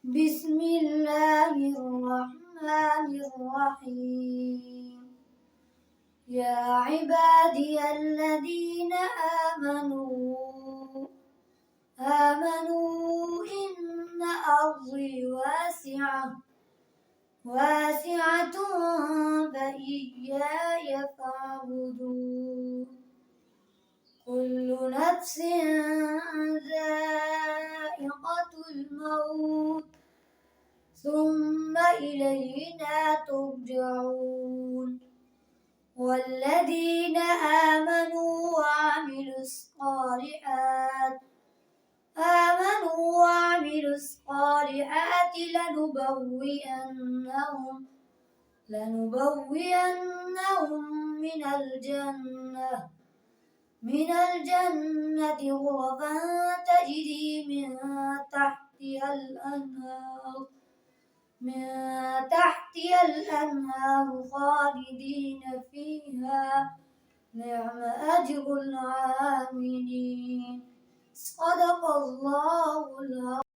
بسم الله الرحمن الرحيم. يا عبادي الذين آمنوا إن أرضي واسعة فإياي فاعبدون. كل نفس ذائقة الموت ثم إلينا ترجعون. والذين آمنوا وعملوا الصالحات لنبوئنهم من الجنة غرفا تجري من تحتها الأنهار خالدين فيها. نعم أجر العاملين. صدق الله العظيم.